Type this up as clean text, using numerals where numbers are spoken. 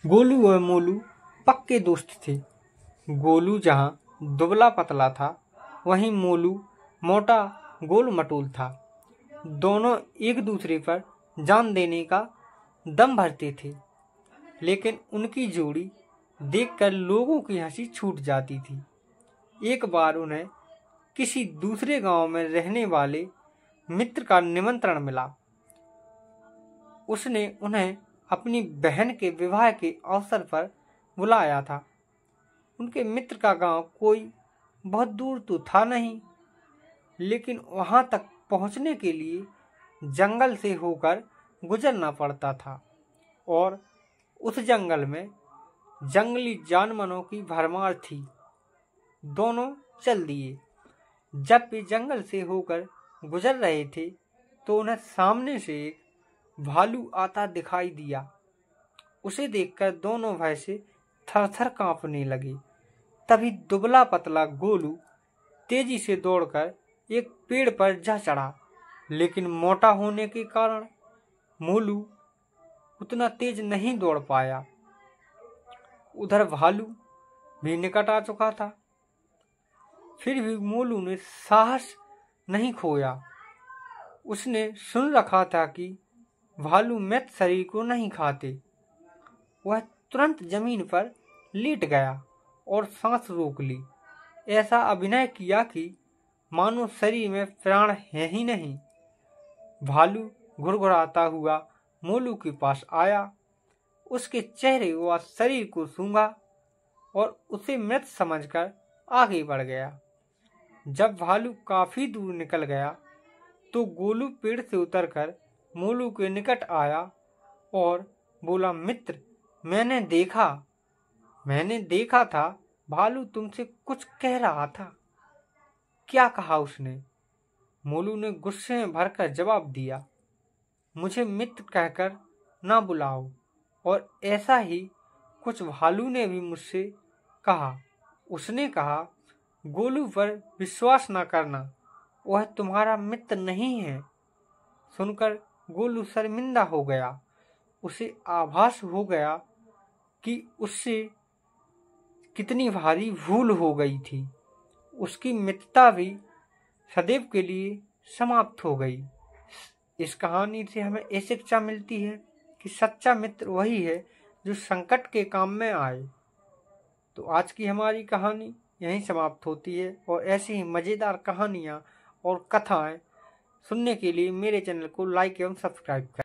गोलू और मोलू पक्के दोस्त थे। गोलू जहाँ दुबला पतला था, वहीं मोलू मोटा गोल मटोल था। दोनों एक दूसरे पर जान देने का दम भरते थे, लेकिन उनकी जोड़ी देखकर लोगों की हंसी छूट जाती थी। एक बार उन्हें किसी दूसरे गांव में रहने वाले मित्र का निमंत्रण मिला। उसने उन्हें अपनी बहन के विवाह के अवसर पर बुलाया था। उनके मित्र का गांव कोई बहुत दूर तो था नहीं, लेकिन वहां तक पहुंचने के लिए जंगल से होकर गुजरना पड़ता था और उस जंगल में जंगली जानवरों की भरमार थी। दोनों चल दिए। जब वे जंगल से होकर गुजर रहे थे तो उन्हें सामने से एक भालू आता दिखाई दिया। उसे देखकर दोनों भय से थर-थर कांपने लगे। तभी दुबला पतला गोलू तेजी से दौड़कर एक पेड़ पर जा चढ़ा, लेकिन मोटा होने के कारण मोलू उतना तेज नहीं दौड़ पाया। उधर भालू भी निकट आ चुका था। फिर भी मोलू ने साहस नहीं खोया। उसने सुन रखा था कि भालू मृत शरीर को नहीं खाते। वह तुरंत जमीन पर लेट गया और सांस रोक ली। ऐसा अभिनय किया कि मानो शरीर में प्राण है ही नहीं। भालू घुरघुराता हुआ मोलू के पास आया, उसके चेहरे व शरीर को सूंघा और उसे मृत समझकर आगे बढ़ गया। जब भालू काफी दूर निकल गया तो गोलू पेड़ से उतरकर मोलू के निकट आया और बोला, मित्र, मैंने देखा था भालू तुमसे कुछ कह रहा था। क्या कहा उसने? मोलू ने गुस्से में भरकर जवाब दिया, मुझे मित्र कहकर ना बुलाओ। और ऐसा ही कुछ भालू ने भी मुझसे कहा। उसने कहा, गोलू पर विश्वास न करना, वह तुम्हारा मित्र नहीं है। सुनकर गोलू शर्मिंदा हो गया। उसे आभास हो गया कि उससे कितनी भारी भूल हो गई थी। उसकी मित्रता भी सदैव के लिए समाप्त हो गई। इस कहानी से हमें ये शिक्षा मिलती है कि सच्चा मित्र वही है जो संकट के काम में आए। तो आज की हमारी कहानी यहीं समाप्त होती है और ऐसी ही मज़ेदार कहानियाँ और कथाएं सुनने के लिए मेरे चैनल को लाइक एवं सब्सक्राइब करें।